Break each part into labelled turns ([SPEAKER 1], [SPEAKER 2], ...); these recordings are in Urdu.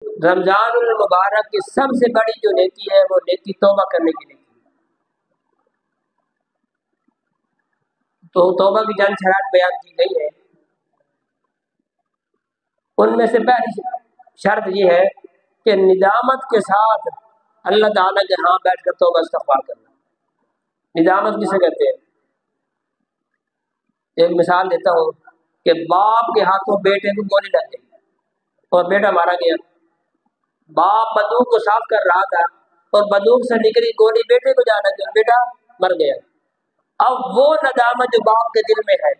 [SPEAKER 1] رمضان المبارک کی سب سے بڑی جو نیکی ہے وہ نیکی توبہ کرنے کی نیکی ہے۔ تو توبہ کی چند شرائط بیان کی گئی ہے، ان میں سے پہلی شرط یہ ہے کہ ندامت کے ساتھ اللہ تعالیٰ کے ہاں بیٹھ کر توبہ استغفار کرنا۔ ندامت کسے کہتے ہیں؟ ایک مثال دیتا ہوں کہ باپ کے ہاتھوں بیٹے کو گولی لگ گئی اور بیٹا مارا گیا۔ باپ بندوق کو صاف کر رہا تھا اور بندوق سے نکلی گولی بیٹے کو جا لگی اور بیٹا مر گیا۔ اب وہ ندامت جو باپ کے دل میں ہے،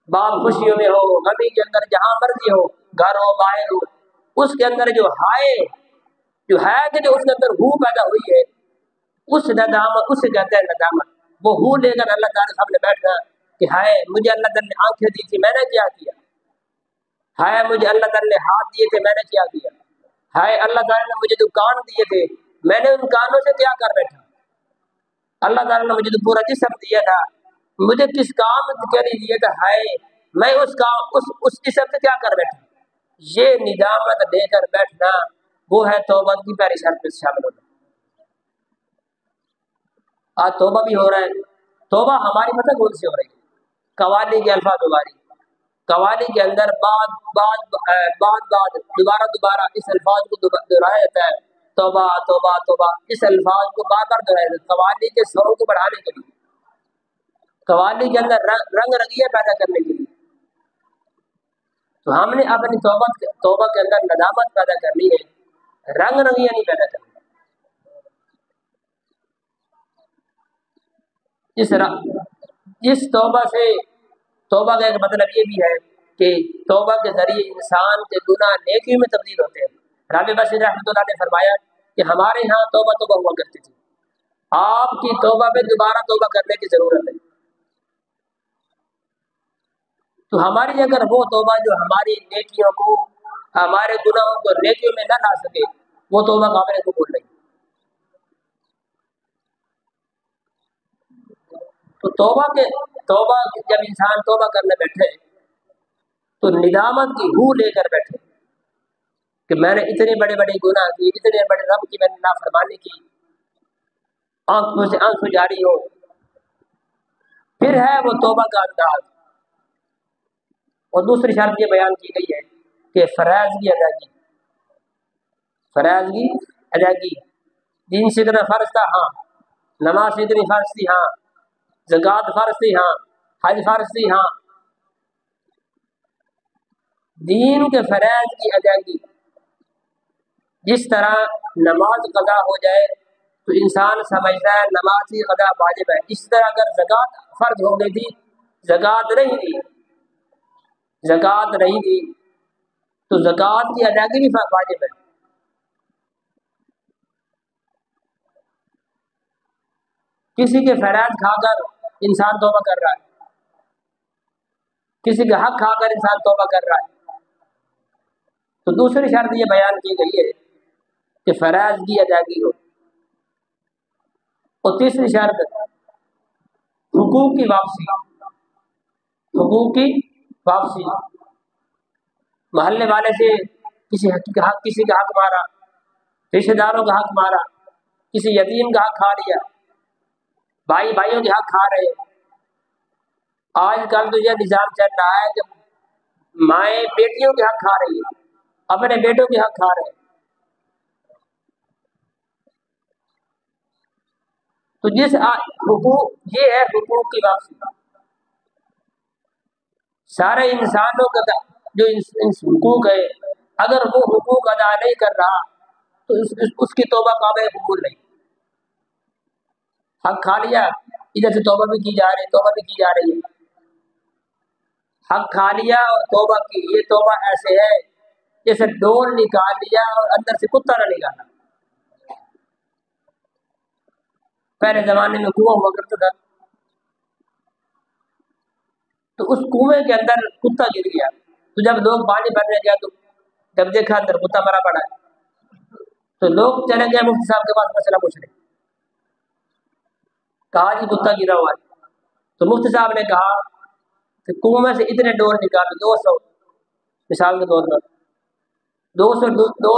[SPEAKER 1] باپ خوشیوں میں ہو، غمی کے اندر، جہاں مرضی ہو، گھر ہو باہر ہو، اس کے اندر جو ہے کہ جو اس کے اندر ہو پیدا ہوئی ہے، اس ندامت، اس سے کہتے ہیں ندامت۔ وہ ہو لے کر اللہ تعالیٰ سامنے بیٹھنا کہ ہائے مجھے اللہ تعالیٰ نے آنکھیں دی تھی، میں نے کیا کیا؟ ہائے مجھے اللہ تعالیٰ نے ہاتھ دیے تھے، میں نے کیا کیا؟ ہائے اللہ تعالیٰ نے مجھے جو کان دیے تھے، میں نے ان کانوں سے کیا کر بیٹھا؟ اللہ تعالیٰ نے مجھے جو پورا جسم دیا تھا، مجھے کس کام کے لیے دیا تھا؟ ہائے میں اس جسم سے کیا کر بیٹھا؟ یہ ندامت دے کر بیٹھنا وہ ہے توبہ کی پہلی شرط میں شامل ہونا۔ آج توبہ بھی ہو رہا ہے، توبہ ہماری مطلب کون سی ہو رہی ہے؟ قوالی کے الفاظ ہماری، قوالی کے اندر بعد دوبارہ اس الفاظ کو دہرایا جاتا ہے، توبہ توبہ توبہ، اس الفاظ کو بار بار دہرایا جاتا ہے قوالی کے سروں کو بڑھانے کے لیے، قوالی کے اندر رنگ رنگیاں پیدا کرنے کے لیے۔ تو ہم نے اپنی توبہ کے اندر ندامت پیدا کرنی ہے، رنگ رنگیاں نہیں پیدا کرنی۔ اس توبہ سے، توبہ کا ایک مطلب یہ بھی ہے کہ توبہ کے ذریعے انسان کے گناہ نیکیوں میں تبدیل ہوتے ہیں۔ رابعہ بصری رحمۃ اللہ نے فرمایا کہ ہمارے یہاں توبہ ہوا کرتی تھی، آپ کی توبہ میں دوبارہ توبہ کرنے کی ضرورت ہے۔ تو ہماری اگر وہ توبہ جو ہماری نیکیوں کو، ہمارے گناہوں کو نیکیوں میں نہ لا سکے، وہ توبہ قابل قبول نہیں۔ تو توبہ جب انسان توبہ کرنے بیٹھے تو ندامت کی ہو لے کر بیٹھے کہ میں نے اتنے بڑے بڑے گناہ کی، اتنے بڑے رب کی میں نے نافرمانی کی، آنکھوں سے آنسو جاری ہو۔ پھر ہے وہ توبہ کا انداز۔ اور دوسری شرط یہ بیان کی گئی ہے کہ فرائض کی ادائیگی، فرائض کی ادائیگی، دین سے اتنا فرض تھا ہاں، نماز سے اتنی فرض تھی ہاں، زکوٰۃ فرض تھی ہاں، حج فرض تھی ہاں، دین کے فرائض کی ادائیگی۔ جس طرح نماز قضا ہو جائے تو انسان سمجھتا ہے نماز کی قضا واجب ہے، اس طرح اگر زکوٰۃ فرض ہو گئی تھی، زکوٰۃ نہیں دی تو زکوٰۃ کی ادائیگی بھی واجب ہے۔ کسی کے فرائض کھا کر انسان توبہ کر رہا ہے، کسی کا حق کھا کر انسان توبہ کر رہا ہے، تو دوسری شرط یہ بیان کی گئی ہے کہ فرائض کی ادائیگی ہو۔ اور تیسری شرط حقوق کی واپسی، حقوق کی واپسی۔ محلے والے سے کسی کا حق مارا، رشتہ داروں کا حق مارا، کسی یتیم کا حق کھا لیا، بھائی بھائیوں کے حق کھا رہے۔ آج کل تو یہ نظام چل رہا ہے کہ مائیں بیٹیوں کے حق کھا رہی ہے، اپنے بیٹوں کے حق کھا رہے ہیں۔ تو حقوق یہ ہے حقوق کی واپسی۔ سارے انسانوں کا جو حقوق ہے، اگر وہ حقوق ادا نہیں کر رہا تو اس کی توبہ قابل قبول نہیں۔ حق کھا لیا، ادھر سے توبہ بھی کی جا رہی ہے، حق کھا لیا اور توبہ کی، یہ توبہ ایسے ہے جیسے ڈول نکال لیا اور اندر سے کتا نہ نکالا۔ پہلے زمانے میں کنواں ہوا کرتا تھا، تو اس کنویں کے اندر کتا گر گیا، تو جب لوگ پانی بھرنے گیا تو جب دیکھا اندر کتا مرا پڑا ہے، تو لوگ چلے گئے مفتی صاحب کے پاس مسئلہ پوچھنے، کہا جی کتا گرا ہوا ہے۔ تو مفتی صاحب نے کہا کہ کنویں سے اتنے ڈول نکالو، 200 مثال کے طور پر، 202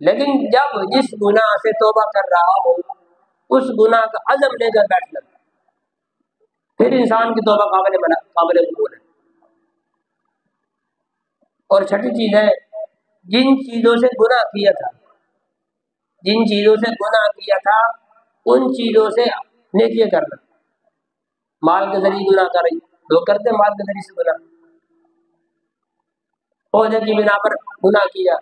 [SPEAKER 1] لیکن جب جس گناہ سے توبہ کر رہا ہو اس گناہ کا عزم لے کر بیٹھنا، پھر انسان کی توبہ قابل قبول ہے۔ اور چھٹی چیز ہے، جن چیزوں سے گناہ کیا تھا، جن چیزوں سے گناہ کیا تھا ان چیزوں سے نیکیاں کرنا۔ مال کے ذریعے گناہ کر رہی، لوگ کرتے ہیں مال کے ذریعے سے گناہ، عہدے کی بنا پر گناہ کیا،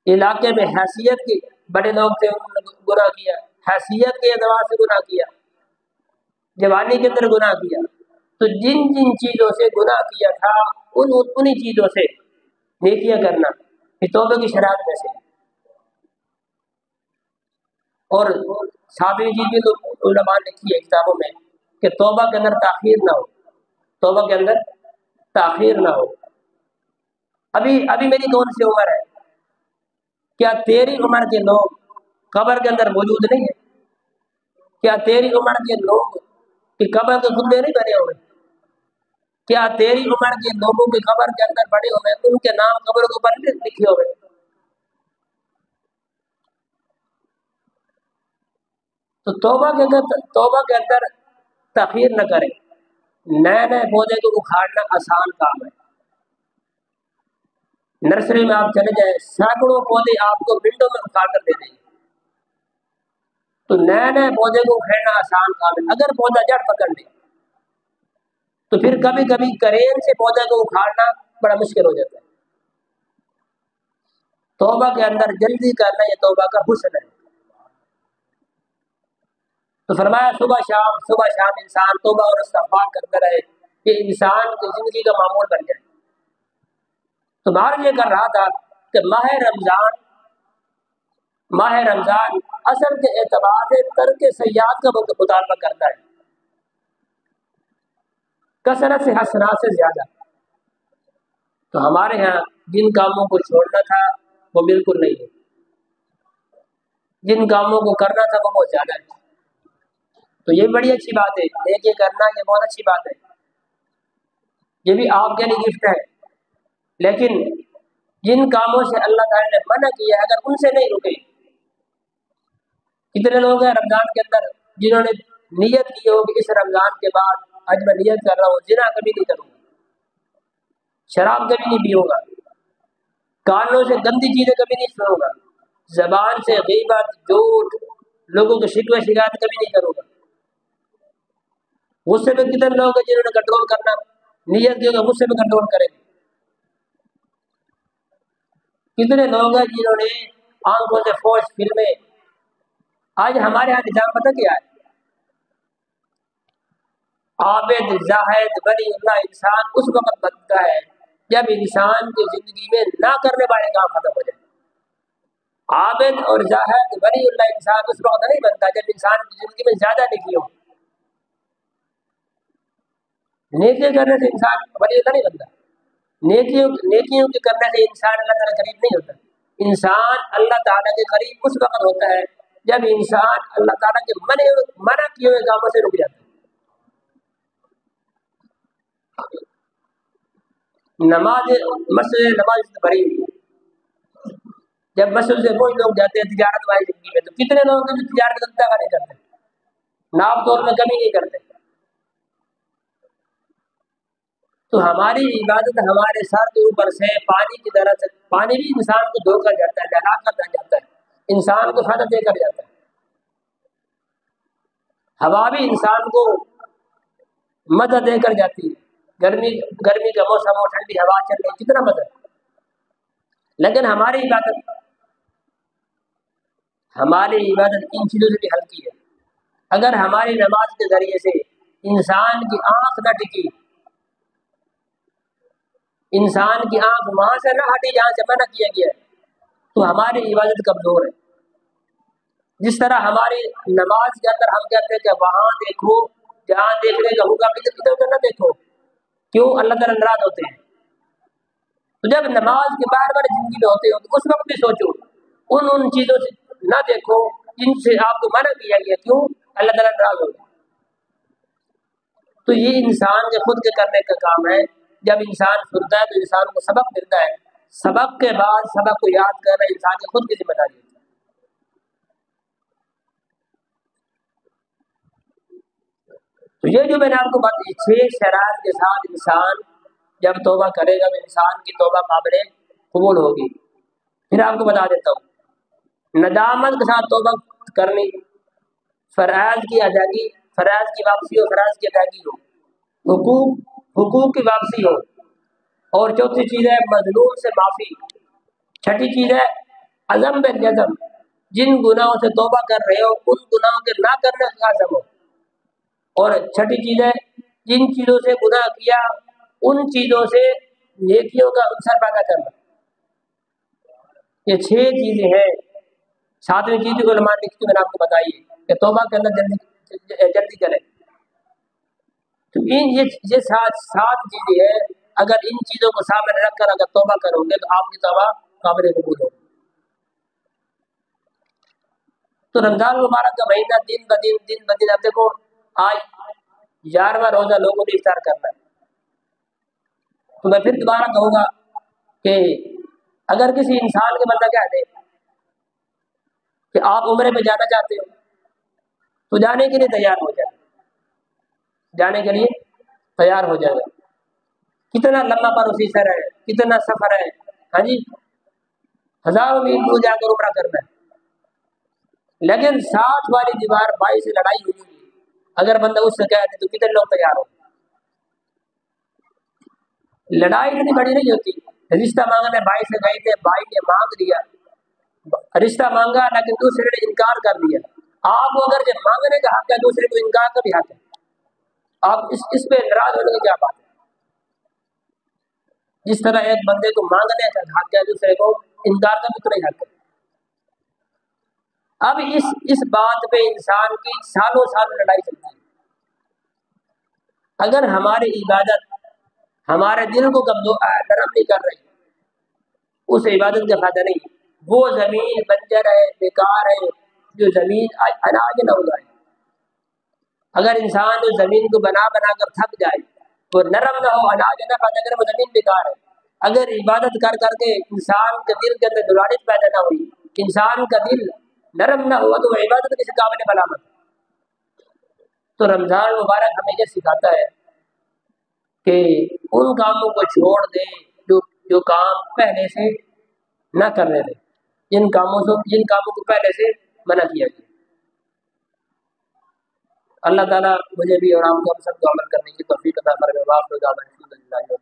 [SPEAKER 1] علاقے میں حیثیت کے بڑے لوگ تھے انہوں نے گناہ کیا، حیثیت کے اعتبار سے گناہ کیا، جوانی کے اندر گناہ کیا۔ تو جن جن چیزوں سے گناہ کیا تھا انہی چیزوں سے نیکیاں کرنا یہ توبہ کی شرائط میں سے۔ اور ساتویں چیز بھی تو علماء نے لکھی ہے کتابوں میں کہ توبہ کے اندر تاخیر نہ ہو، توبہ کے اندر تاخیر نہ ہو۔ ابھی میری کون سی عمر ہے؟ کیا تیری عمر کے لوگ قبر کے اندر موجود نہیں ہیں؟ کیا تیری عمر کے لوگ کہ قبر کے خطبے نہیں بنے ہوئے؟ کیا تیری عمر کے لوگوں کے قبر کے اندر بڑے ہوئے ان کے نام قبر کے اوپر لکھے ہوئے؟ تو توبہ کے اندر تاخیر نہ کریں۔ نئے پودے کو اکھاڑنا آسان کام ہے۔ نرسری میں آپ چلے جائیں، سینکڑوں پودے آپ کو منٹوں میں اکھاڑ کر دے دیں گے۔ تو نئے پودے کو اکھاڑنا آسان کام ہے۔ اگر پودا جڑ پکڑ لے تو پھر کبھی کبھی کرین سے پودے کو اکھاڑنا بڑا مشکل ہو جاتا ہے۔ توبہ کے اندر جلدی کرنا یہ توبہ کا حسن ہے۔ تو فرمایا صبح شام انسان توبہ اور استغفار کرتا رہے کہ انسان کی زندگی کا معمول بن جائے۔ تو بہر یہ کر رہا تھا کہ ماہ رمضان اصل کے اعتبار سے ترک سیئات کا مطالبہ کرتا ہے، کثرت سے حسنات سے زیادہ۔ تو ہمارے ہاں جن کاموں کو چھوڑنا تھا وہ بالکل نہیں ہے، جن کاموں کو کرنا تھا وہ بہت زیادہ ہے۔ تو یہ بڑی اچھی بات ہے، نیکی کرنا یہ بہت اچھی بات ہے، یہ بھی آپ کے لیے گفٹ ہے۔ لیکن جن کاموں سے اللہ تعالیٰ نے منع کیا ہے اگر ان سے نہیں رکے، کتنے لوگ ہیں رمضان کے اندر جنہوں نے نیت کی ہو کہ اس رمضان کے بعد آج میں نیت کر رہا ہوں زنا کبھی نہیں کروں گا، شراب کبھی نہیں پیوں گا، کانوں سے گندی چیزیں کبھی نہیں سنوں گا، زبان سے غیبت جھوٹ لوگوں کے شکوے شکایت کبھی نہیں کروں گا۔ غصے میں کتنے لوگ ہیں جنہوں نے کنٹرول کرنا نیت کی ہوگا غصے میں کنٹرول کریں گے، کتنے لوگ ہیں جنہوں نے آنکھوں سے فوش فلمیں۔ آج ہمارے یہاں نظام پتہ کیا ہے؟ عابد زاہد ولی اللہ انسان اس وقت بنتا ہے جب انسان کی زندگی میں نہ کرنے والے کام ختم ہو جائے۔ عابد اور زاہد ولی اللہ انسان اس وقت نہیں بنتا جب انسان کی زندگی میں زیادہ نیکی ہو۔ نیکی کرنے سے انسان ولی اللہ نہیں بنتا، نیکیوں کے کرنے سے انسان اللہ تعالیٰ قریب نہیں ہوتا۔ انسان اللہ تعالیٰ کے قریب اس وقت ہوتا ہے جب انسان اللہ تعالیٰ کے منع کیے ہوئے کاموں سے رک جاتا ہے۔ نماز بھری ہوئی، جب مسجد سے کوئی لوگ جاتے ہیں تجارت والی زندگی میں، تو کتنے لوگ ہیں جو تجارت کا نہیں کرتے، ناپ تول میں کمی نہیں کرتے۔ تو ہماری عبادت ہمارے سر کے اوپر سے پانی کی طرح سے، پانی بھی انسان کو دھو کر جاتا ہے، نہلا کر جاتا ہے، انسان کو فائدہ دے کر جاتا ہے۔ ہوا بھی انسان کو مدد دے کر جاتی ہے، گرمی کا موسم ہو ٹھنڈی ہوا چل رہی کتنا مدد۔ لیکن ہماری عبادت ان چیزوں سے بھی ہلکی ہے۔ اگر ہماری نماز کے ذریعے سے انسان کی آنکھ نہ ٹکی، انسان کی آنکھ وہاں سے نہ ہٹی جہاں سے منع کیا گیا ہے، تو ہماری عبادت کمزور ہے۔ جس طرح ہماری نماز کے اندر ہم کہتے ہیں کہ وہاں دیکھو جہاں دیکھنے کا حکم، ادھر ادھر نہ دیکھو، کیوں؟ اللہ تعالیٰ ناراض ہوتے ہیں۔ تو جب نماز کے باہر والی زندگی میں ہوتے ہو تو اس وقت بھی سوچو ان چیزوں سے نہ دیکھو جن سے آپ کو منع کیا گیا، کیوں؟ اللہ تعالیٰ ناراض ہوتے ہیں۔ تو یہ انسان کے خود کے کرنے کا کام ہے۔ جب انسان سنتا ہے تو انسان کو سبق ملتا ہے، سبق کے بعد سبق کو یاد کرنا انسان کی خود کی ذمہ داری ہے۔ تو یہ جو میں نے آپ کو بات 6 شرائط کے ساتھ انسان جب توبہ کرے گا تو انسان کی توبہ قابل قبول ہوگی۔ پھر آپ کو بتا دیتا ہوں، ندامت کے ساتھ توبہ کرنی، فرائض کی ادائیگی، فرائض کی واپسی ہو، فرائض کی ادائیگی ہو، حقوق کی واپسی ہو، اور چوتھی چیز ہے مظلوم سے معافی، چھٹی چیز ہے عزم بالجزم، جن گناہوں سے توبہ کر رہے ہو ان گناہوں کے نہ کرنے کا عزم ہو، اور چھٹی چیز ہے جن چیزوں سے گناہ کیا ان چیزوں سے نیکیوں کا عنصر پیدا کرنا۔ یہ 6 چیزیں ہیں۔ 7ویں چیز جو علماء نے لکھی میں نے آپ کو بتائی ہے کہ توبہ کرنا جلدی کریں۔ تو یہ 7 چیزیں ہیں، اگر ان چیزوں کو سامنے رکھ کر اگر توبہ کرو گے تو آپ کی توبہ قابل قبول ہوگی۔ تو رمضان مبارک کا مہینہ دن بدن اب دیکھو آج 11واں روزہ لوگوں نے افطار کرنا ہے۔ تو میں پھر دوبارہ کہوں گا کہ اگر کسی انسان کے بندہ کہتے کہ آپ عمرے پہ جانا چاہتے ہو تو جانے کے لیے تیار ہو جائے، جانے کے لیے تیار ہو جائے۔ کتنا لمبا پروسیسر ہے، کتنا سفر ہے، ہاں جی، 1000 میل دور جا کر عمرہ کرنا ہے، لیکن 7 والی دیوار 22 سے لڑائی ہوئی ہے۔ اگر بندہ اس سے کہتے تو کتنے لوگ تیار ہو؟ لڑائی اتنی بڑی نہیں ہوتی۔ رشتہ مانگنے بھائی سے گئے تھے، بھائی نے مانگ لیا، رشتہ مانگا لیکن دوسرے نے انکار کر دیا۔ آپ کو اگر جو مانگنے کا حق ہے دوسرے کو انکار کا بھی حق ہے، آپ اس پہ ناراض ہونے کی کیا بات ہے؟ جس طرح ایک بندے کو مانگنے کا حق ہے دوسرے کو انکار کا بھی اتنا ہی حق ہے۔ اب اس بات پہ انسان کی سالوں سال لڑائی چلتی ہے۔ اگر ہماری عبادت ہمارے دل کو نرم نہیں کر رہی، اس عبادت کا فائدہ نہیں۔ وہ زمین بنجر ہے، بیکار ہے، جو زمین اناج نہ اگائے۔ اگر انسان جو زمین کو بنا کر تھک جائے، وہ نرم نہ ہو، اناج نہ پیدا کرے، وہ زمین بیکار ہے۔ اگر عبادت کر کے انسان کے دل کے اندر نورانیت پیدا نہ ہوئی، انسان کا دل نرم نہ ہوا، تو وہ عبادت کسی قابل ملامت ہے۔ تو رمضان مبارک ہمیں یہ سکھاتا ہے کہ ان کاموں کو چھوڑ دیں جو کام پہلے سے نہ کرنے دیں، جن کاموں کو پہلے سے منع کیا گیا۔ اللہ تعالیٰ مجھے بھی اور آپ کو ہم سب کو عمل کرنے کی توفیق عطا فرمائے۔